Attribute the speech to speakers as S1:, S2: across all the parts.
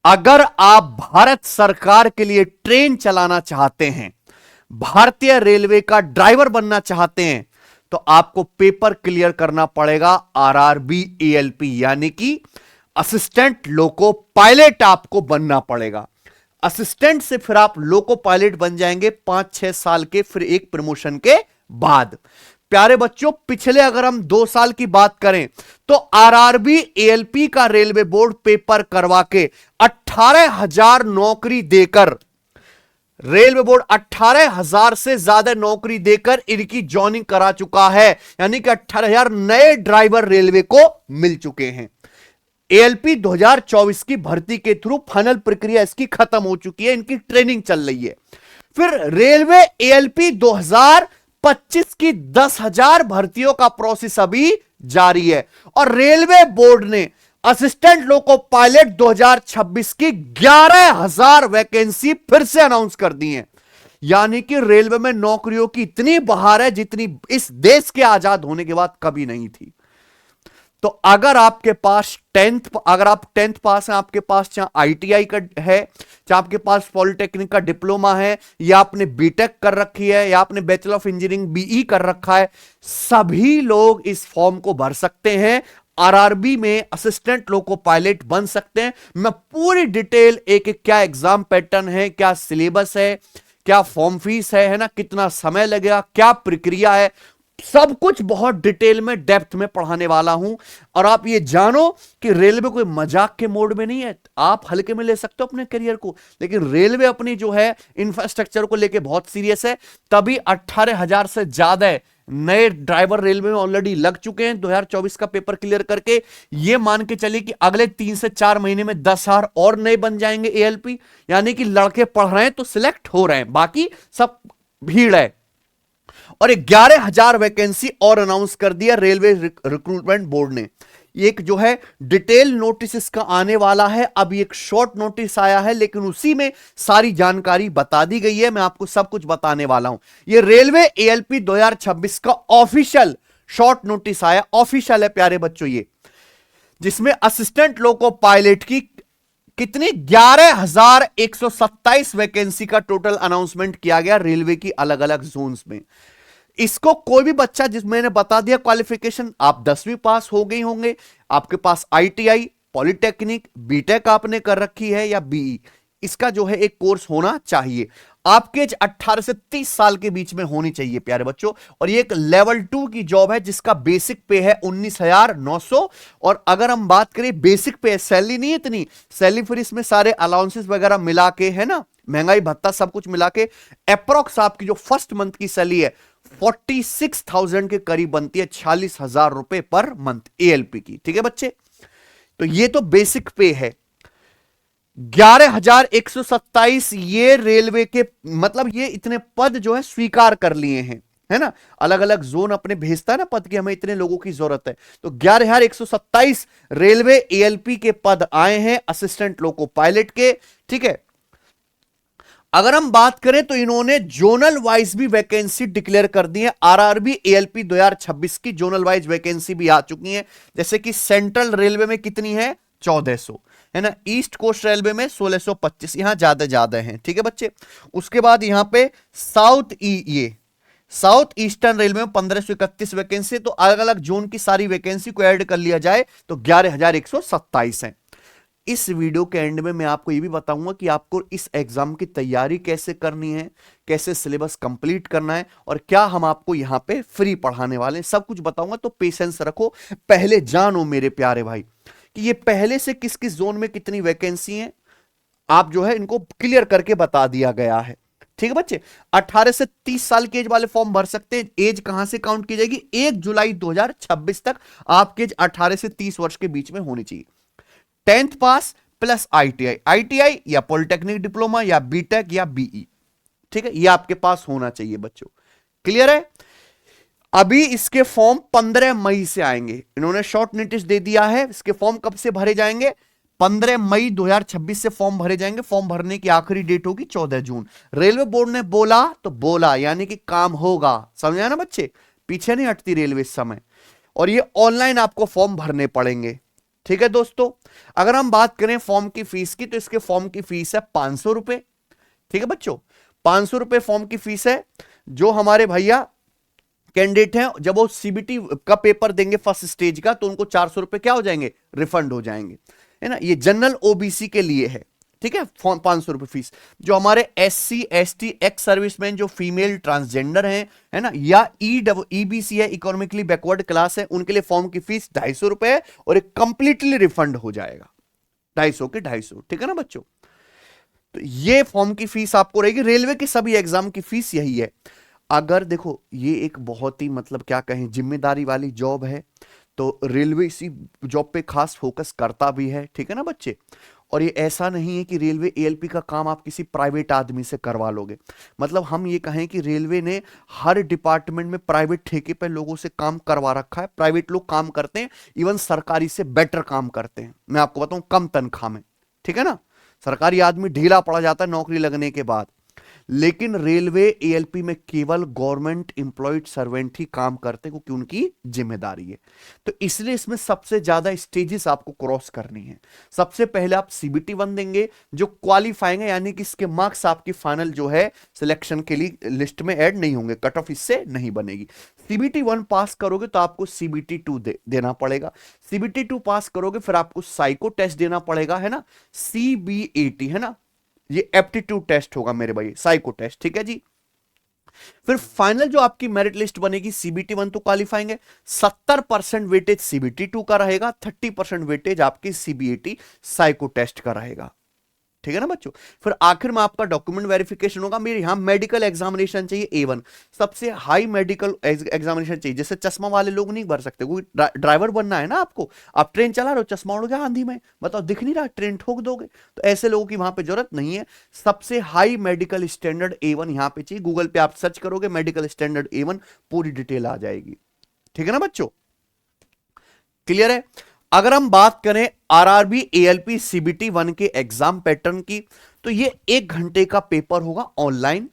S1: अगर आप भारत सरकार के लिए ट्रेन चलाना चाहते हैं, भारतीय रेलवे का ड्राइवर बनना चाहते हैं, तो आपको पेपर क्लियर करना पड़ेगा आरआरबी एएलपी, यानी कि असिस्टेंट लोको पायलट आपको बनना पड़ेगा। असिस्टेंट से फिर आप लोको पायलट बन जाएंगे 5-6 साल के, फिर एक प्रमोशन के बाद। प्यारे बच्चों, पिछले अगर हम 2 साल की बात करें तो आरआरबी एएलपी का रेलवे बोर्ड पेपर करवा के 18,000 नौकरी देकर, रेलवे बोर्ड 18,000 से ज्यादा नौकरी देकर इनकी ज्वाइनिंग करा चुका है, यानी कि 18,000 नए ड्राइवर रेलवे को मिल चुके हैं। एएलपी 2024 की भर्ती के थ्रू फाइनल प्रक्रिया इसकी खत्म हो चुकी है, इनकी ट्रेनिंग चल रही है। फिर रेलवे एएलपी 2025 की 10,000 भर्तियों का प्रोसेस अभी जारी है, और रेलवे बोर्ड ने असिस्टेंट लोको पायलट 2026 की 11,000 वैकेंसी फिर से अनाउंस कर दी है। यानी कि रेलवे में नौकरियों की इतनी बहार है जितनी इस देश के आजाद होने के बाद कभी नहीं थी। तो अगर आपके पास अगर आप 10th पास हैं, आपके पास चाहे आईटीआई का है, चाहे आपके पास पॉलिटेक्निक का डिप्लोमा है, या आपने बीटेक कर रखी है, या आपने बैचलर ऑफ इंजीनियरिंग बीई कर रखा है, सभी लोग इस फॉर्म को भर सकते हैं। आरआरबी में असिस्टेंट लोको पायलट बन सकते हैं। मैं पूरी डिटेल एक एक, क्या एग्जाम पैटर्न है, क्या सिलेबस है, क्या फॉर्म फीस है ना, कितना समय लगेगा, क्या प्रक्रिया है, सब कुछ बहुत डिटेल में डेप्थ में पढ़ाने वाला हूं। और आप ये जानो कि रेलवे कोई मजाक के मोड में नहीं है। आप हल्के में ले सकते हो अपने करियर को, लेकिन रेलवे अपनी जो है इंफ्रास्ट्रक्चर को लेके बहुत सीरियस है। तभी 18,000 से ज्यादा नए ड्राइवर रेलवे में ऑलरेडी लग चुके हैं 2024 का पेपर क्लियर करके। ये मान के चलिए कि अगले 3 से 4 महीने में 10,000 और नए बन जाएंगे एएलपी, यानी कि लड़के पढ़ रहे हैं तो सिलेक्ट हो रहे हैं, बाकी सब भीड़ है। और 11,000 वैकेंसी और अनाउंस कर दिया रेलवे रिक्रूटमेंट बोर्ड ने। एक जो है डिटेल नोटिस इसका आने वाला है। अभी एक शॉर्ट नोटिस आया है, लेकिन उसी में सारी जानकारी बता दी गई है। मैं आपको सब कुछ बताने वाला हूं। ये रेलवे एएलपी 2026 का ऑफिशियल शॉर्ट नोटिस आया, ऑफिशियल है प्यारे बच्चों ये, जिसमें असिस्टेंट लोको पायलट की कितनी 11,127 वैकेंसी का टोटल अनाउंसमेंट किया गया रेलवे की अलग अलग जोन्स में। इसको कोई भी बच्चा, जिस मैंने बता दिया क्वालिफिकेशन, आप 10वीं पास हो गई होंगे, आपके पास आईटीआई, पॉलिटेक्निक, बीटेक आपने कर रखी है या बीई, इसका जो है एक कोर्स होना चाहिए। आपके 18 से 30 साल के बीच में होनी चाहिए प्यारे बच्चों। और ये एक लेवल 2 की जॉब है जिसका बेसिक पे है 19,900। और अगर हम बात करें बेसिक पे, सैलरी नहीं इतनी, सैलरी फिर इसमें सारे अलाउंसेस वगैरह मिला के है ना, महंगाई भत्ता सब कुछ मिला के अप्रोक्स आपकी जो फर्स्ट मंथ की सैलरी है 46,000 के करीब बनती है, 46,000 रुपए पर मंथ एएलपी की। ठीक है बच्चे, तो ये तो बेसिक पे है। 11,127 ये रेलवे के, मतलब ये इतने पद जो है स्वीकार कर लिए हैं, है ना। अलग अलग जोन अपने भेजता है ना पद की, हमें इतने लोगों की जरूरत है, तो 11,127 रेलवे एएलपी के पद आए हैं असिस्टेंट लोको पायलट के। ठीक है, अगर हम बात करें तो इन्होंने जोनल वाइज भी वैकेंसी डिक्लेयर कर दी है। आरआरबी एएलपी 2026 की जोनल वाइज वैकेंसी भी आ चुकी है। जैसे कि सेंट्रल रेलवे में कितनी है, 1400 है ना, ईस्ट कोस्ट रेलवे में 1625, यहां ज्यादा हैं। ठीक है बच्चे, उसके बाद यहां पे साउथ ईस्टर्न रेलवे में 1531 वैकेंसी। तो अलग अलग जोन की सारी वैकेंसी को ऐड कर लिया जाए तो 11,127 है। इस वीडियो के एंड में मैं आपको यह भी बताऊंगा कि आपको इस एग्जाम की तैयारी कैसे करनी है, कैसे सिलेबस कंप्लीट करना है, और क्या हम आपको यहां पे फ्री पढ़ाने वाले हैं, सब कुछ बताऊंगा। तो पेशेंस रखो, पहले जानो मेरे प्यारे भाई कि ये पहले से किस किस जोन में कितनी वैकेंसी है, आप जो है इनको क्लियर करके बता दिया गया है। ठीक है बच्चे, 18 से 30 साल की एज वाले फॉर्म भर सकते हैं। एज कहां से काउंट की जाएगी, 1 जुलाई 2026 तक आपके एज 18 से 30 वर्ष के बीच में होनी चाहिए। 10th पास प्लस आईटीआई या पॉलिटेक्निक डिप्लोमा या बीटेक या बीई। ठीक है, ये आपके पास होना चाहिए बच्चों। क्लियर है। अभी इसके फॉर्म 15 मई से आएंगे, इन्होंने शॉर्ट नोटिस दे दिया है। इसके फॉर्म कब से भरे जाएंगे, 15 मई 2026 से फॉर्म भरे जाएंगे। फॉर्म भरने की आखिरी डेट होगी 14 जून। रेलवे बोर्ड ने बोला तो बोला, यानी कि काम होगा, समझा ना बच्चे, पीछे नहीं हटती रेलवे इस समय। और ये ऑनलाइन आपको फॉर्म भरने पड़ेंगे। ठीक है दोस्तों। अगर हम बात करें फॉर्म की फीस की, तो इसके फॉर्म की फीस है 500 रुपए। ठीक है बच्चों, 500 रुपए फॉर्म की फीस है। जो हमारे भैया कैंडिडेट हैं, जब वो सीबीटी का पेपर देंगे फर्स्ट स्टेज का, तो उनको 400 रुपए क्या हो जाएंगे, रिफंड हो जाएंगे, है ना। ये जनरल ओबीसी के लिए है। ठीक है, 500 रुपए फीस। जो हमारे एससी एसटी एक्स सर्विसमैन, जो फीमेल ट्रांसजेंडर हैं, है ना, या ईबीसी है, इकोनॉमिकली बैकवर्ड क्लास है, उनके लिए फॉर्म की फीस 250 रुपए है और एक कंप्लीटली रिफंड हो जाएगा 250 के 250। ठीक है ना बच्चों, तो ये फॉर्म की फीस आपको रहेगी। रेलवे की सभी एग्जाम की फीस यही है। अगर देखो, ये एक बहुत ही मतलब क्या कहें, जिम्मेदारी वाली जॉब है, तो रेलवे इसी जॉब पे खास फोकस करता भी है। ठीक है ना बच्चे, और ये ऐसा नहीं है कि रेलवे एएलपी का काम आप किसी प्राइवेट आदमी से करवा लोगे। मतलब हम ये कहें कि रेलवे ने हर डिपार्टमेंट में प्राइवेट ठेके पे लोगों से काम करवा रखा है। प्राइवेट लोग काम करते हैं, इवन सरकारी से बेटर काम करते हैं, मैं आपको बताऊं, कम तनख्वाह में। ठीक है ना, सरकारी आदमी ढीला पड़ जाता है नौकरी लगने के बाद, लेकिन रेलवे एएलपी में केवल गवर्नमेंट एम्प्लॉयड सर्वेंट ही काम करते हैं, क्योंकि उनकी जिम्मेदारी है। तो इसलिए इसमें सबसे ज्यादा स्टेजेस आपको क्रॉस करनी है। सबसे पहले आप सीबीटी 1 देंगे, जो क्वालिफाइंग है, यानी कि इसके मार्क्स आपकी फाइनल जो है सिलेक्शन के लिए लिस्ट में ऐड नहीं होंगे, कट ऑफ इससे नहीं बनेगी। सीबीटी 1 पास करोगे तो आपको सीबीटी 2 देना पड़ेगा। सीबीटी 2 पास करोगे फिर आपको साइको टेस्ट देना पड़ेगा, है ना, सीबीएटी, है ना, ये एप्टीट्यूड टेस्ट होगा मेरे भाई, साइको टेस्ट। ठीक है जी, फिर फाइनल जो आपकी मेरिट लिस्ट बनेगी, सीबीटी 1 तो क्वालिफाइंग है, 70% वेटेज सीबीटी 2 का रहेगा, 30% वेटेज आपकी सीबीएटी साइको टेस्ट का रहेगा। ठीक है ना बच्चों, फिर आखिर में आपका डॉक्यूमेंट वेरिफिकेशन होगा। मेरे यहां मेडिकल एग्जामिनेशन चाहिए A1, सबसे हाई मेडिकल एग्जामिनेशन चाहिए। जैसे चश्मा वाले लोग नहीं भर सकते, क्योंकि ड्राइवर बनना है ना आपको, आप ट्रेन चला रहे हो, चश्मा उड़ गया आंधी में, बताओ दिख नहीं रहा, ट्रेन ठोक दोगे, तो ऐसे लोगों की वहां पे जरूरत नहीं है। सबसे हाई मेडिकल स्टैंडर्ड A1 यहां पे चाहिए। गूगल पे आप सर्च करोगे मेडिकल स्टैंडर्ड A1, पूरी डिटेल आ जाएगी। ठीक है ना बच्चों, क्लियर है। अगर हम बात करें आरआरबी एएलपी सीबीटी 1 के एग्जाम पैटर्न की, तो ये 1 घंटे का पेपर होगा ऑनलाइन,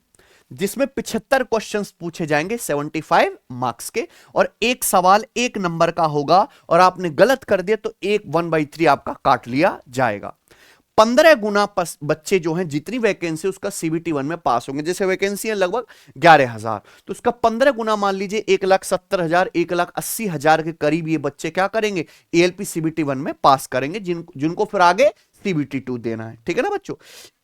S1: जिसमें 75 क्वेश्चंस पूछे जाएंगे 75 मार्क्स के, और एक सवाल 1 नंबर का होगा, और आपने गलत कर दिया तो 1/3 आपका काट लिया जाएगा। 15 गुना बच्चे जो हैं, जितनी वैकेंसी उसका सीबीटी 1 में पास होंगे। जैसे वैकेंसी है लगभग 11,000, तो उसका 15 गुना मान लीजिए 1,70,000 1,80,000 के करीब ये बच्चे क्या करेंगे, एएलपी सीबीटी 1 में पास करेंगे, जिनको फिर आगे सीबीटी 2 देना है। ठीक है ना बच्चों,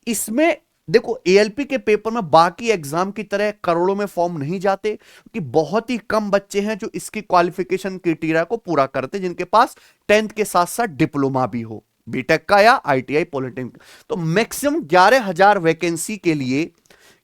S1: इसमें देखो एएलपी के पेपर में बाकी एग्जाम की तरह करोड़ों में फॉर्म नहीं जाते, क्योंकि बहुत ही कम बच्चे हैं जो इसकी क्वालिफिकेशन क्राइटेरिया को पूरा करते, जिनके पास 10th के साथ साथ डिप्लोमा भी हो, बीटेक का या आईटीआई पॉलिटेक्निक। तो मैक्सिमम 11,000 वैकेंसी के लिए,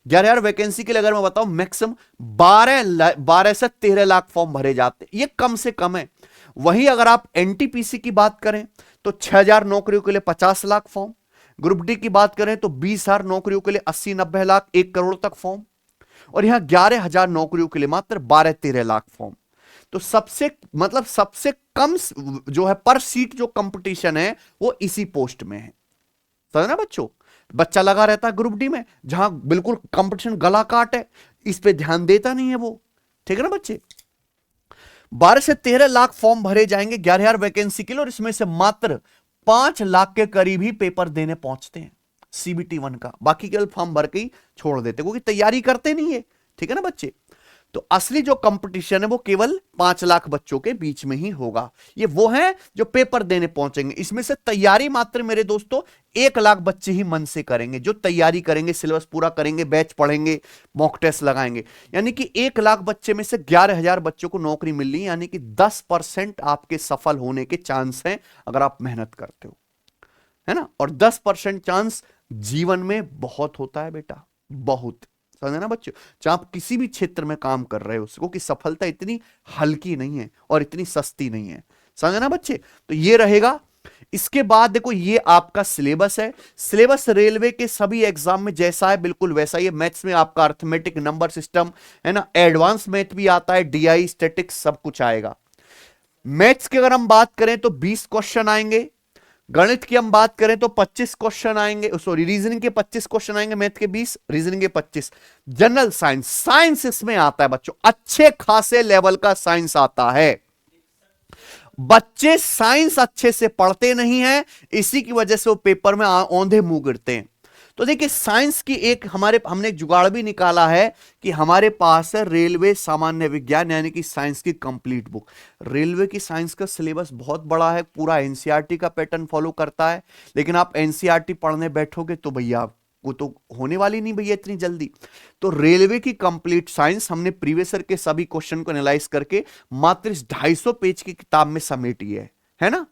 S1: 11,000 वैकेंसी के लिए अगर मैं बताऊं, मैक्सिमम 12 से 13 लाख फॉर्म भरे जाते, ये कम से कम है। वहीं अगर आप एनटीपीसी की बात करें तो 6,000 नौकरियों के लिए 50 लाख फॉर्म, ग्रुप डी की बात करें तो 20,000 नौकरियों के लिए 80-90 लाख, 1 करोड़ तक फॉर्म, और यहां 11,000 नौकरियों के लिए मात्र 12-13 लाख फॉर्म। तो सबसे कम जो है पर सीट जो कंपटीशन है वो इसी पोस्ट में है, समझ ना बच्चों। बच्चा लगा रहता है ग्रुप डी में, जहां बिल्कुल कंपटीशन गला काट है, इस पे ध्यान देता नहीं है वो। ठीक है ना बच्चे, 12 से 13 लाख फॉर्म भरे जाएंगे 11,000 वैकेंसी के लिए, और इसमें से मात्र 5 लाख के करीब ही पेपर देने पहुंचते हैं सीबीटी 1 का, बाकी केवल फॉर्म भर के ही छोड़ देते, क्योंकि तैयारी करते नहीं है। ठीक है ना बच्चे, तो असली जो कंपटीशन है वो केवल 5 लाख बच्चों के बीच में ही होगा। ये वो हैं जो पेपर देने पहुंचेंगे। इसमें से तैयारी मात्र मेरे दोस्तों 1 लाख बच्चे ही मन से करेंगे, जो तैयारी करेंगे, सिलेबस पूरा करेंगे, बैच पढ़ेंगे, मॉक टेस्ट लगाएंगे। यानी कि 1 लाख बच्चे में से 11,000 बच्चों को नौकरी मिल रही है, यानी कि 10% आपके सफल होने के चांस हैं अगर आप मेहनत करते हो, है ना। और 10% चांस जीवन में बहुत होता है बेटा, बहुत, समझे ना बच्चों। चाहे आप किसी भी क्षेत्र में काम कर रहे हो, क्योंकि सफलता इतनी हल्की नहीं है और इतनी सस्ती नहीं है, समझे ना बच्चे। तो ये रहेगा। इसके बाद देखो, ये आपका सिलेबस है। सिलेबस रेलवे के सभी एग्जाम में जैसा है बिल्कुल वैसा ही है। मैथ्स में आपका अर्थमेटिक नंबर सिस्टम है ना, एडवांस मैथ भी आता है, डीआई स्टैटिक्स सब कुछ आएगा। मैथ्स की अगर हम बात करें तो 20 क्वेश्चन आएंगे, गणित की हम बात करें तो 25 क्वेश्चन आएंगे, सॉरी रीजनिंग के 25 क्वेश्चन आएंगे, मैथ के 20, रीजनिंग के 25। जनरल साइंस इसमें आता है बच्चों, अच्छे खासे लेवल का साइंस आता है। बच्चे साइंस अच्छे से पढ़ते नहीं हैं, इसी की वजह से वो पेपर में औंधे मुंह गिरते हैं। तो देखिए साइंस की एक हमने एक जुगाड़ भी निकाला है कि हमारे पास है रेलवे सामान्य विज्ञान यानी कि साइंस की कंप्लीट बुक। रेलवे की साइंस का सिलेबस बहुत बड़ा है, पूरा एनसीईआरटी का पैटर्न फॉलो करता है, लेकिन आप एनसीईआरटी पढ़ने बैठोगे तो भैया वो तो होने वाली नहीं भैया इतनी जल्दी। तो रेलवे की कंप्लीट साइंस हमने प्रीवियस ईयर के सभी क्वेश्चन को एनालाइज करके मात्र 250 पेज की किताब में समेटी है ना,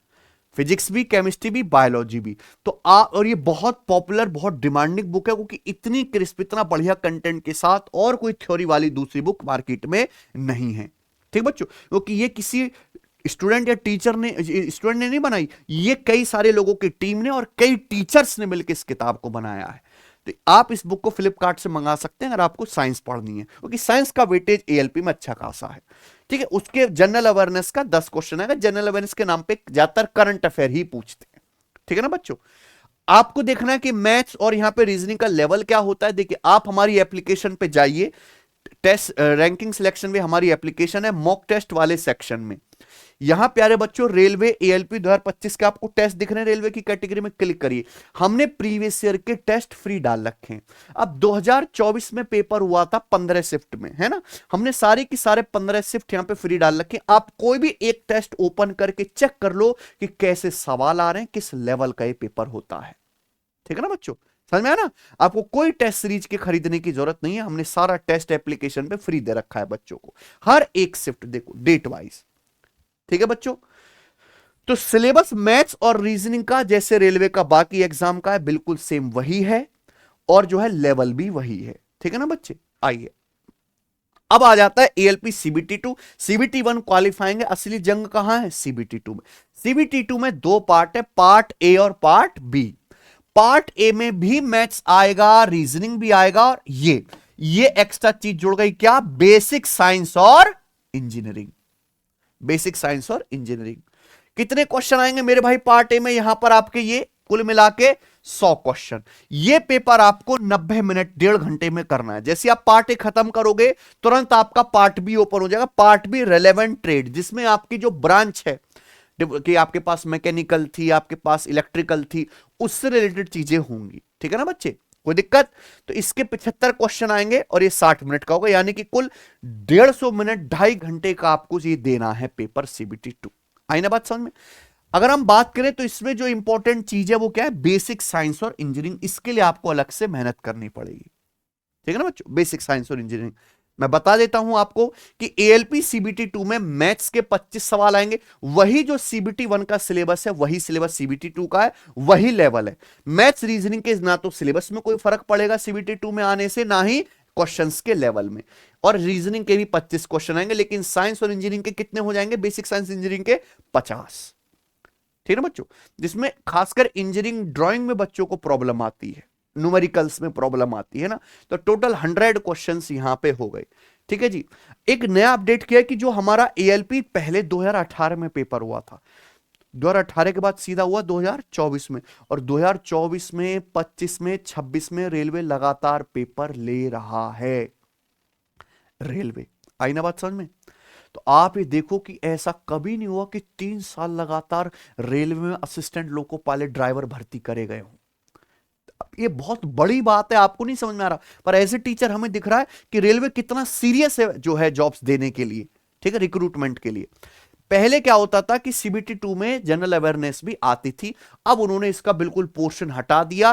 S1: फिजिक्स भी, केमिस्ट्री भी, बायोलॉजी भी। तो और ये बहुत पॉपुलर, बहुत डिमांडिंग बुक है, क्योंकि इतनी क्रिस्प, इतना बढ़िया कंटेंट के साथ और कोई थ्योरी वाली दूसरी बुक मार्केट में नहीं है। ठीक बच्चों, क्योंकि ये किसी स्टूडेंट या टीचर ने, स्टूडेंट ने नहीं बनाई, ये कई सारे लोगों की टीम ने और कई टीचर्स ने मिलकर इस किताब को बनाया है। तो आप इस बुक को फ्लिपकार्ट से मंगा सकते हैं अगर आपको साइंस पढ़नी है, क्योंकि साइंस का वेटेज एएलपी में अच्छा खासा है। ठीक है, उसके जनरल अवेयरनेस का 10 क्वेश्चन है, जनरल अवेयरनेस के नाम पे ज्यादातर करंट अफेयर ही पूछते हैं। ठीक है ना बच्चों, आपको देखना है कि मैथ्स और यहां पे रीजनिंग का लेवल क्या होता है। देखिए आप हमारी एप्लीकेशन पे जाइए, टेस्ट रैंकिंग सिलेक्शन में हमारी एप्लीकेशन है, मॉक टेस्ट वाले सेक्शन में यहां प्यारे बच्चों रेलवे एएलपी 2025 के आपको टेस्ट दिख रहे हैं, रेलवे की कैटेगरी में क्लिक करिए। हमने प्रीवियस ईयर के टेस्ट फ्री डाल रखे हैं। अब 2024 में पेपर हुआ था 15 शिफ्ट में, है ना, हमने सारे की सारे 15 शिफ्ट यहां पे फ्री डाल रखे हैं। आप कोई भी एक टेस्ट ओपन करके चेक कर लो कि कैसे सवाल आ रहे हैं, किस लेवल का ये पेपर होता है। ठीक है ना बच्चों, समझ में आया ना, आपको कोई टेस्ट सीरीज के खरीदने की जरूरत नहीं है, हमने सारा टेस्ट एप्लीकेशन पे फ्री दे रखा है बच्चों को, हर एक शिफ्ट देखो डेट वाइज। ठीक है बच्चों, तो सिलेबस मैथ्स और रीजनिंग का जैसे रेलवे का बाकी एग्जाम का है बिल्कुल सेम वही है, और जो है लेवल भी वही है। ठीक है ना बच्चे, आइए अब आ जाता है एएलपी सीबीटी 2। सीबीटी 1 क्वालिफाइंग है, असली जंग कहां है, सीबीटी 2 में। सीबीटी 2 में दो पार्ट है, पार्ट ए और पार्ट बी। पार्ट ए में भी मैथ्स आएगा, रीजनिंग भी आएगा, और ये एक्स्ट्रा चीज जुड़ गई, क्या, बेसिक साइंस और इंजीनियरिंग। बेसिक साइंस और इंजीनियरिंग कितने क्वेश्चन आएंगे मेरे भाई पार्ट ए में, यहां पर आपके ये कुल मिला के 100 क्वेश्चन। ये पेपर आपको 90 मिनट, 1.5 घंटे में करना है। जैसे आप पार्ट ए खत्म करोगे तुरंत आपका पार्ट बी ओपन हो जाएगा। पार्ट बी रेलेवेंट ट्रेड, जिसमें आपकी जो ब्रांच है कि आपके पास मैकेनिकल थी, आपके पास इलेक्ट्रिकल थी, उससे रिलेटेड चीजें होंगी। ठीक है ना बच्चे, कोई दिक्कत। तो इसके 75 क्वेश्चन आएंगे और ये 60 मिनट का होगा, यानी कि कुल 150 मिनट, 2.5 घंटे का आपको ये देना है पेपर सीबीटी 2। आई ना बात समझ में। अगर हम बात करें तो इसमें जो इंपॉर्टेंट चीज है वो क्या है, बेसिक साइंस और इंजीनियरिंग। इसके लिए आपको अलग से मेहनत करनी पड़ेगी। ठीक है ना बच्चों, बेसिक साइंस और इंजीनियरिंग। मैं बता देता हूं आपको कि एएलपी सीबीटी 2 में मैथ्स के 25 सवाल आएंगे। वही जो सीबीटी 1 का सिलेबस है वही सिलेबस सीबीटी 2 का है, वही लेवल है। मैथ्स रीजनिंग के ना तो सिलेबस में कोई फर्क पड़ेगा सीबीटी 2 में आने से, ना ही क्वेश्चंस के लेवल में। और रीजनिंग के भी 25 क्वेश्चन आएंगे, लेकिन साइंस और इंजीनियरिंग के कितने हो जाएंगे, बेसिक साइंस इंजीनियरिंग के 50। ठीक है ना बच्चों, जिसमें खासकर इंजीनियरिंग ड्राइंग में बच्चों को प्रॉब्लम आती है, न्यूमेरिकल्स में प्रॉब्लम आती है ना। तो टोटल 100 क्वेश्चंस यहां पे हो गए। ठीक है जी, एक नया अपडेट किया कि जो हमारा एएलपी पहले 2018 में पेपर हुआ था, 2018 के बाद सीधा हुआ 2024 में, और 2024 में, 25 में, 26 में रेलवे लगातार पेपर ले रहा है। रेलवे, आई ना बात समझ में। तो आप ये देखो कि ऐसा कभी नहीं हुआ कि 3 साल लगातार रेलवे में असिस्टेंट लोको पायलट ड्राइवर भर्ती करे गए हों। ये बहुत बड़ी बात है, आपको नहीं समझ में आ रहा, पर एज ए टीचर हमें दिख रहा है कि रेलवे कितना सीरियस है जो है जॉब्स देने के लिए। ठीक है, रिक्रूटमेंट के लिए। पहले क्या होता था कि सीबीटी 2 में जनरल अवेयरनेस भी आती थी, अब उन्होंने इसका बिल्कुल पोर्शन हटा दिया।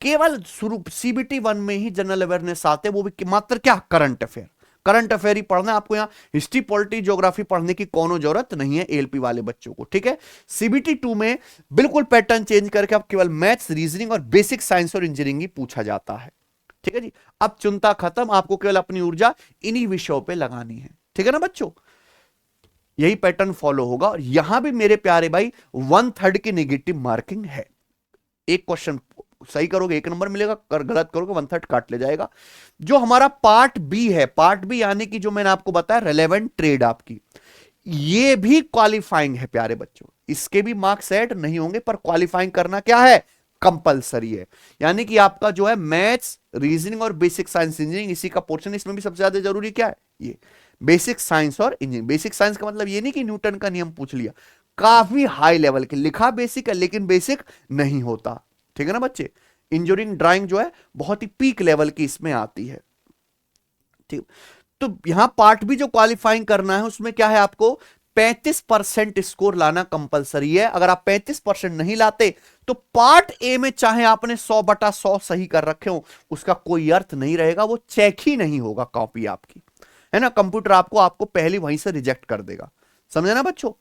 S1: केवल शुरू सीबीटी 1 में ही जनरल अवेयरनेस आते, वो भी मात्र क्या, करंट अफेयर। करंट अफेयर ही पढ़ना है आपको, यहां हिस्ट्री, पॉलिटी, ज्योग्राफी पढ़ने की कोनो जरूरत नहीं है एएलपी वाले बच्चों को। ठीक है, सीबीटी 2 में बिल्कुल पैटर्न चेंज करके अब केवल मैथ्स, रीजनिंग और बेसिक साइंस और इंजीनियरिंग ही पूछा जाता है। ठीक है जी, अब चिंता खत्म, आपको केवल अपनी ऊर्जा इन्हीं विषयों पे लगानी है। ठीक है ना बच्चों, यही पैटर्न फॉलो होगा। और यहां भी मेरे प्यारे भाई 1/3 की नेगेटिव मार्किंग है। एक क्वेश्चन सही करोगे 1 नंबर मिलेगा, गलत करोगे 1/3 काट ले जाएगा। जो हमारा पार्ट बी है, पार्ट बी यानी कि जो मैंने आपको बताया रेलेवेंट ट्रेड आपकी, ये भी क्वालिफाइंग है प्यारे बच्चों। इसके भी मार्क्स ऐड नहीं होंगे, पर क्वालिफाइंग करना क्या है, कंपलसरी है। यानी कि आपका जो है मैथ्स, रीजनिंग और बेसिक साइंस इंजीनियरिंग, इसी का पोर्शन इसमें भी सबसे ज्यादा जरूरी क्या है, ये बेसिक साइंस और इंजीनियरिंग। बेसिक साइंस का मतलब ये नहीं कि न्यूटन का नियम पूछ लिया, काफी हाई लेवल के, लिखा बेसिक है लेकिन बेसिक नहीं होता, ठीक है ना बच्चे। इंजीनियरिंग ड्राइंग जो है बहुत ही पीक लेवल की इसमें आती है, ठीक। तो यहां पार्ट भी जो क्वालिफाइंग करना है उसमें क्या है, आपको 35% स्कोर लाना कंपलसरी है। अगर आप 35% नहीं लाते तो पार्ट ए में चाहे आपने 100/100 सही कर रखे हो, उसका कोई अर्थ नहीं रहेगा, वो चेक ही नहीं होगा कॉपी आपकी, है ना। कंप्यूटर आपको पहले वहीं से रिजेक्ट कर देगा, समझे ना बच्चों।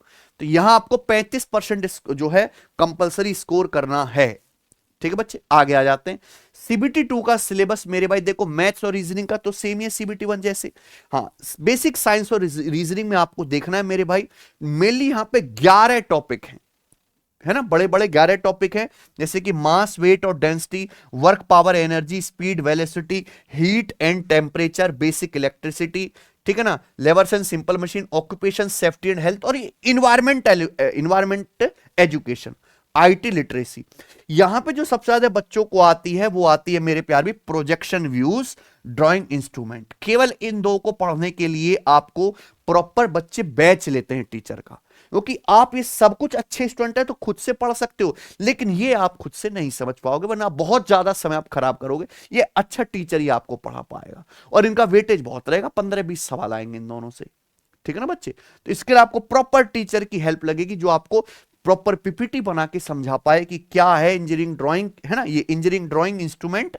S1: तो यहां आपको 35% जो है कंपलसरी स्कोर करना है, ठीक है बच्चे। आगे आ जाते हैं। सीबीटी 2 का सिलेबस मेरे भाई देखो, मैथ्स और रीजनिंग का तो सेम ही है सीबीटी 1 जैसे। हाँ, बेसिक साइंस और रीजनिंग में आपको देखना है मेरे भाई, मेनली यहां पे 11 टॉपिक हैं, है ना, बड़े बड़े 11 टॉपिक हैं, जैसे कि मास, वेट और density, work, power, energy, speed, velocity, heat and temperature, basic electricity, ठीक है ना, labours and simple machine, occupation, safety and health, और इन्वायरमेंट एजुकेशन, आईटी लिटरेसी। यहां पे जो सबसे ज्यादा बच्चों को आती है वो आती है मेरे प्यार भी प्रोजेक्शन व्यूज, ड्राइंग इंस्ट्रूमेंट। केवल इन दो को पढ़ने के लिए आपको प्रॉपर बच्चे बैच लेते हैं टीचर का, क्योंकि आप ये सब कुछ अच्छे स्टूडेंट है तो खुद से पढ़ सकते हो, लेकिन ये आप खुद से नहीं समझ पाओगे, वरना बहुत ज्यादा समय आप खराब करोगे। ये अच्छा टीचर ही आपको पढ़ा पाएगा, और इनका वेटेज बहुत रहेगा, 15-20 सवाल आएंगे इन दोनों से, ठीक है ना बच्चे। तो इसके लिए आपको प्रॉपर टीचर की हेल्प लगेगी, जो आपको प्रॉपर पीपीटी बना के समझा पाए कि क्या है इंजीनियरिंग ड्राइंग, है ना, ये engineering drawing instrument,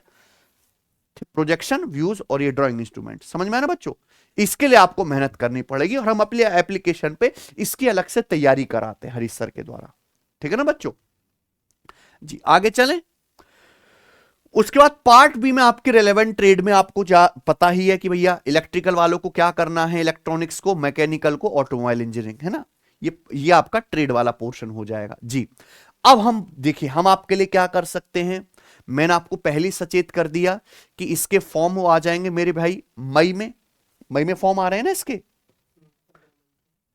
S1: projection views और ये ड्राइंग इंस्ट्रूमेंट, समझ में आया ना बच्चों। इसके लिए आपको मेहनत करनी पड़ेगी, और हम अपने एप्लीकेशन पे इसकी अलग से तैयारी कराते हैं हरीश सर के द्वारा, ठीक है ना बच्चों जी। आगे चलें। उसके बाद पार्ट बी में आपके रेलेवेंट ट्रेड में आपको पता ही है कि भैया इलेक्ट्रिकल वालों को क्या करना है, इलेक्ट्रॉनिक्स को, मैकेनिकल को, ऑटोमोबाइल इंजीनियरिंग, है ना। ये आपका ट्रेड वाला पोर्शन हो जाएगा जी। अब हम देखिए हम आपके लिए क्या कर सकते हैं। मैंने आपको पहले सचेत कर दिया कि इसके फॉर्म आ जाएंगे मेरे भाई मई में फॉर्म आ रहे हैं ना इसके।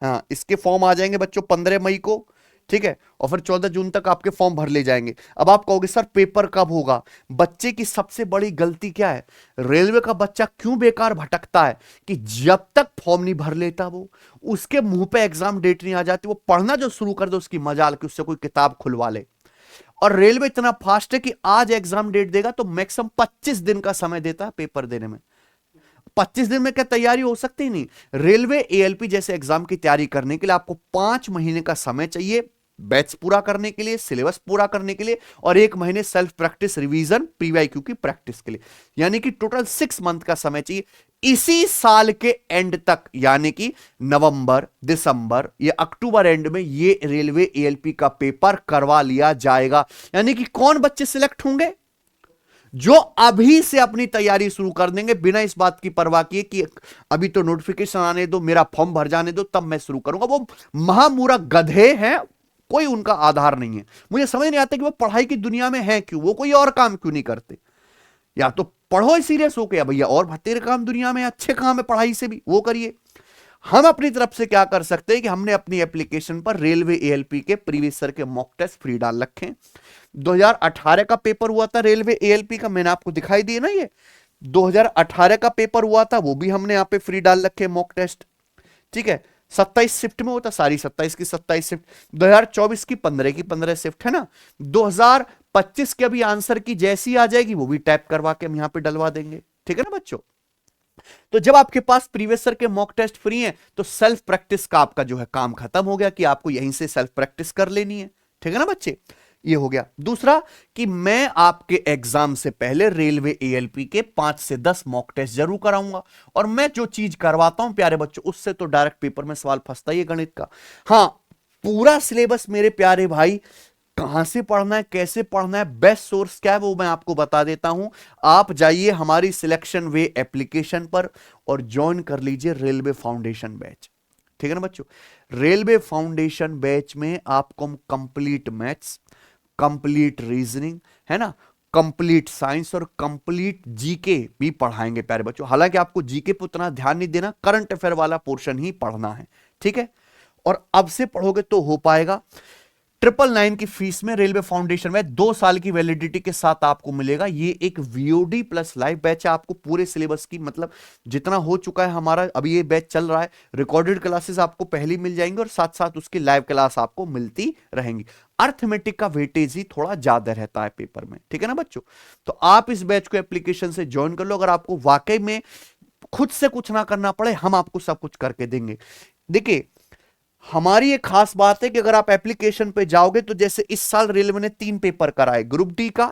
S1: हाँ, इसके फॉर्म आ जाएंगे बच्चों 15 मई को, ठीक है, और फिर 14 जून तक आपके फॉर्म भर ले जाएंगे। अब आप कहोगे सर पेपर कब होगा। बच्चे की सबसे बड़ी गलती क्या है, रेलवे का बच्चा क्यों बेकार भटकता है कि जब तक फॉर्म नहीं भर लेता वो, उसके मुंह पे एग्जाम डेट नहीं आ जाती, वो पढ़ना जो शुरू कर दे उसकी मजाल कि उससे कोई किताब खुलवा ले। और रेलवे इतना फास्ट है कि आज एग्जाम डेट देगा तो मैक्सिमम 25 दिन का समय देता है पेपर देने में। 25 दिन में क्या तैयारी हो सकती नहीं। रेलवे एएलपी जैसे एग्जाम की तैयारी करने के लिए आपको 5 महीने का समय चाहिए, बैच पूरा करने के लिए, सिलेबस पूरा करने के लिए, और 1 महीने सेल्फ प्रैक्टिस, रिवीजन, प्रीवाईक्यू की प्रैक्टिस के लिए, यानी कि टोटल 6 मंथ का समय चाहिए। इसी साल के एंड तक, यानी कि नवंबर, दिसंबर या अक्टूबर एंड में ये रेलवे एएलपी का पेपर करवा लिया जाएगा। यानी कि कौन बच्चे सिलेक्ट होंगे, जो अभी से अपनी तैयारी शुरू कर देंगे बिना इस बात की परवाह किए कि अभी तो नोटिफिकेशन आने दो, मेरा फॉर्म भर जाने दो, तब मैं शुरू करूंगा। वो महामूरा गधे हैं, कोई उनका आधार नहीं है। मुझे समझ नहीं आता कि वो पढ़ाई की दुनिया में है क्यों, वो कोई और काम क्यों नहीं करते। या तो पढ़ो सीरियस हो के भैया, और तेरे काम दुनिया में अच्छे काम है पढ़ाई से भी, वो करिए। हम अपनी तरफ से क्या कर सकते हैं कि हमने अपनी एप्लीकेशन पर रेलवे एएलपी के प्रीवियस ईयर के मॉक टेस्ट फ्री डाल रखे हैं। 2018 का पेपर हुआ था रेलवे एएलपी का, मैंने आपको दिखाई दिए ना, ये 2018 का पेपर हुआ था, वो भी हमने यहाँ पे फ्री डाल रखे मॉक टेस्ट, ठीक है। 27 शिफ्ट में होता, सारी 27 की 27 शिफ्ट, 2024 की 15 की 15 शिफ्ट, है ना। 2025 के अभी आंसर की जैसी आ जाएगी वो भी टाइप करवा के हम यहाँ पे डलवा देंगे, ठीक है ना बच्चों। तो जब आपके पास प्रीवियस ईयर के मॉक टेस्ट फ्री हैं तो सेल्फ प्रैक्टिस का आपका जो है काम खत्म हो गया कि आपको यहीं से सेल्फ प्रैक्टिस कर लेनी है, ठीक है ना बच्चे। ये हो गया। दूसरा कि मैं आपके एग्जाम से पहले रेलवे एएलपी के 5 से 10 मॉक टेस्ट जरूर कराऊंगा, और मैं जो चीज करवाता हूं प्यारे बच्चों, उससे तो डायरेक्ट पेपर में सवाल फंसता ही है गणित का। हां, पूरा सिलेबस मेरे प्यारे भाई, कहां से पढ़ना है, कैसे पढ़ना है, बेस्ट सोर्स क्या है, वो मैं आपको बता देता हूं। आप जाइए हमारी सिलेक्शन वे एप्लीकेशन पर और ज्वाइन कर लीजिए रेलवे फाउंडेशन बैच, ठीक है ना बच्चों। रेलवे फाउंडेशन बैच में आपको हम कंप्लीट मैथ्स, कंप्लीट रीजनिंग, है ना, कंप्लीट साइंस और कंप्लीट जीके भी पढ़ाएंगे प्यारे बच्चों। हालांकि आपको जीके पर उतना ध्यान नहीं देना, करंट अफेयर वाला पोर्शन ही पढ़ना है, ठीक है। और अब से पढ़ोगे तो हो पाएगा। 999 की फीस में रेलवे फाउंडेशन में 2 साल की वैलिडिटी के साथ आपको मिलेगा। ये एक वीओडी प्लस लाइव बैच है। आपको पूरे सिलेबस की मतलब जितना हो चुका है हमारा, अभी ये बैच चल रहा है, रिकॉर्डेड क्लासेस आपको पहले मिल जाएंगे और साथ साथ उसकी लाइव क्लास आपको मिलती रहेंगी। अर्थमेटिक का वेटेज ही थोड़ा ज्यादा रहता है पेपर में, ठीक है ना बच्चों। तो आप इस बैच को एप्लीकेशन से ज्वाइन कर लो। अगर आपको वाकई में खुद से कुछ ना करना पड़े, हम आपको सब कुछ करके देंगे। देखिए, हमारी एक खास बात है कि अगर आप एप्लीकेशन पे जाओगे तो जैसे इस साल रेलवे ने 3 पेपर कराए, ग्रुप डी का,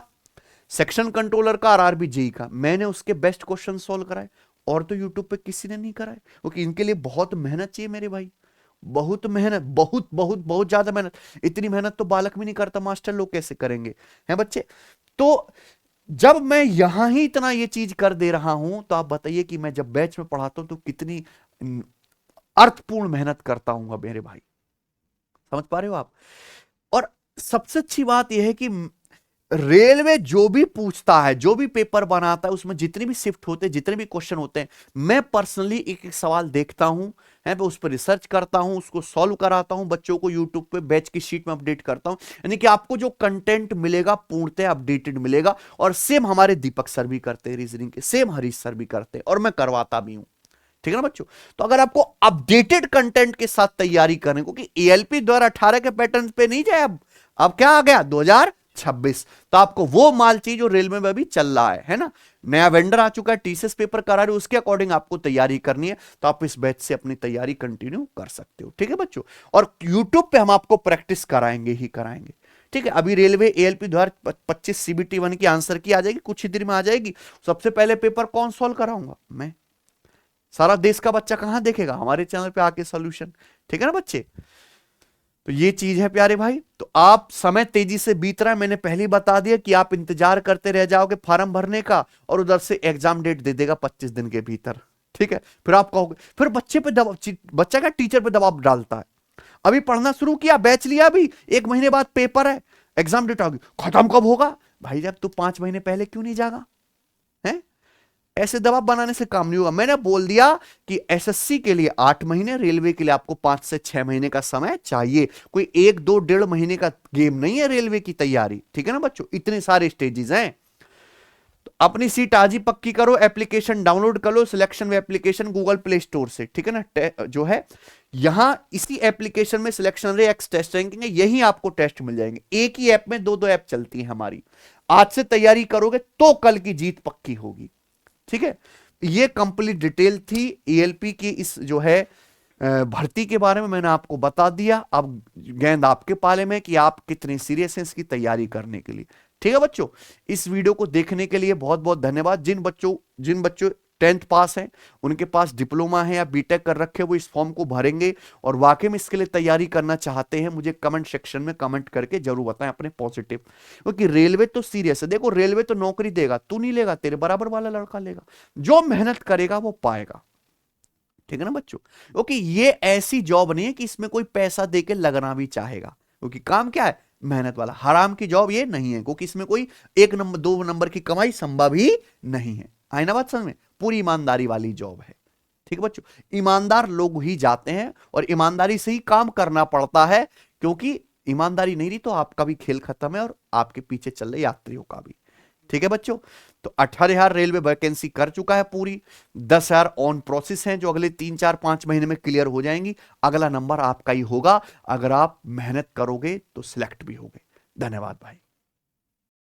S1: सेक्शन कंट्रोलर का, आरआरबी जेई का, मैंने उसके बेस्ट क्वेश्चन सॉल्व कराए। और तो यूट्यूब पे किसी ने नहीं कराए, क्योंकि इनके लिए बहुत मेहनत चाहिए मेरे भाई, बहुत मेहनत, बहुत बहुत बहुत ज्यादा मेहनत। इतनी मेहनत तो बालक भी नहीं करता, मास्टर लोग कैसे करेंगे, हैं बच्चे। तो जब मैं यहां ही इतना ये चीज कर दे रहा हूं, तो आप बताइए कि मैं जब बैच में पढ़ाता हूं तो कितनी अर्थपूर्ण मेहनत करता हूं मेरे भाई। समझ पा रहे हो आप। और सबसे अच्छी बात यह है कि रेलवे जो भी पूछता है, जो भी पेपर बनाता है, उसमें जितने भी शिफ्ट होते हैं, जितने भी क्वेश्चन होते हैं, मैं पर्सनली एक एक सवाल देखता हूं, है उस पर रिसर्च करता हूं, उसको सॉल्व कराता हूं, बच्चों को यूट्यूब पे बैच की शीट में अपडेट करता हूं। यानी कि आपको जो कंटेंट मिलेगा पूर्णतः अपडेटेड मिलेगा। और सेम हमारे दीपक सर भी करते हैं रीजनिंग के, सेम हरीश सर भी करते हैं, और मैं करवाता भी हूं, ठीक है ना बच्चों। तो अगर आपको अपडेटेड कंटेंट के साथ तैयारी करने, क्योंकि एएलपी 2018 के पैटर्न पे नहीं जाए, अब क्या आ गया 2026, तो आपको वो माल चाहिए जो रेलवे में अभी चल रहा है ना। नया वेंडर आ चुका है, टीसीएस पेपर करा रहे हो, उसके अकॉर्डिंग आपको तैयारी करनी है। तो आप इस बैच से अपनी तैयारी कंटिन्यू कर सकते हो, ठीक है बच्चों। और यूट्यूब पे हम आपको प्रैक्टिस कराएंगे ही कराएंगे, ठीक है। अभी रेलवे एएलपी 2025 सीबीटी 1 की आंसर की आ जाएगी, कुछ ही देर में आ जाएगी। सबसे पहले पेपर कौन सॉल्व कराऊंगा मैं? सारा देश का बच्चा कहां देखेगा? हमारे चैनल पे आके सॉल्यूशन, ठीक है ना बच्चे। तो ये चीज है प्यारे भाई। तो आप, समय तेजी से बीत रहा है, मैंने पहले ही बता दिया कि आप इंतजार करते रह जाओगे फॉर्म भरने का, और उधर से एग्जाम डेट दे देगा 25 दिन के भीतर, ठीक है। फिर आप कहोगे, फिर बच्चे पे दबाव, बच्चा का टीचर पे दबाव डालता है। अभी पढ़ना शुरू किया, बैच लिया, अभी 1 महीने बाद पेपर है, एग्जाम डेट आ गई, खत्म कब होगा? भाई जब तू 5 महीने पहले क्यों नहीं जागा? है ऐसे दबाव बनाने से काम नहीं होगा। मैंने बोल दिया कि एसएससी के लिए 8 महीने, रेलवे के लिए आपको 5 से 6 महीने का समय चाहिए। कोई 1, 2, 1.5 महीने का गेम नहीं है रेलवे की तैयारी, ठीक है ना बच्चों। इतने सारे स्टेजेस हैं। तो अपनी सीट आज ही पक्की करो, एप्लीकेशन डाउनलोड कर लो, सिलेक्शन वे एप्लीकेशन गूगल प्ले स्टोर से, ठीक है ना। जो है यहां इसी एप्लीकेशन में सिलेक्शन रे एक्स टेस्ट रैंकिंग है, यही आपको टेस्ट मिल जाएंगे। एक ही ऐप में 2 ऐप चलती है हमारी। आज से तैयारी करोगे तो कल की जीत पक्की होगी, ठीक है। ये कंप्लीट डिटेल थी एएलपी की इस जो है भर्ती के बारे में, मैंने आपको बता दिया। अब गेंद आपके पाले में कि आप कितने सीरियस हैं इसकी तैयारी करने के लिए, ठीक है बच्चों। इस वीडियो को देखने के लिए बहुत बहुत धन्यवाद। जिन बच्चों 10th पास हैं, उनके पास डिप्लोमा है या बीटेक कर रखे, वो इस फॉर्म को भरेंगे और वाकई में इसके लिए तैयारी करना चाहते हैं, मुझे कमेंट सेक्शन में कमेंट करके जरूर बताएं अपने पॉजिटिव। क्योंकि रेलवे तो सीरियस है। देखो, रेलवे तो नौकरी देगा, तू नहीं लेगा, तेरे बराबर वाला लड़का लेगा। जो मेहनत करेगा वो पाएगा, ठीक है ना बच्चों। क्योंकि ये ऐसी जॉब नहीं है कि इसमें कोई पैसा देके लगना भी चाहेगा, क्योंकि काम क्या है, मेहनत वाला। हराम की जॉब ये नहीं है, क्योंकि इसमें कोई 1 नंबर 2 नंबर की कमाई संभव ही नहीं है। आई ना बात समझ में? पूरी ईमानदारी वाली जॉब है, ठीक है बच्चों। ईमानदार लोग ही जाते हैं और ईमानदारी से ही काम करना पड़ता है, क्योंकि ईमानदारी नहीं रही तो आपका भी खेल खत्म है और आपके पीछे चल रहे यात्रियों का भी, ठीक है बच्चों। तो 18,000 रेलवे वैकेंसी कर चुका है पूरी, 10,000 ऑन प्रोसेस हैं जो अगले 3, 4, 5 महीने में क्लियर हो जाएंगी। अगला नंबर आपका ही होगा, अगर आप मेहनत करोगे तो सिलेक्ट भी होगे। धन्यवाद भाई।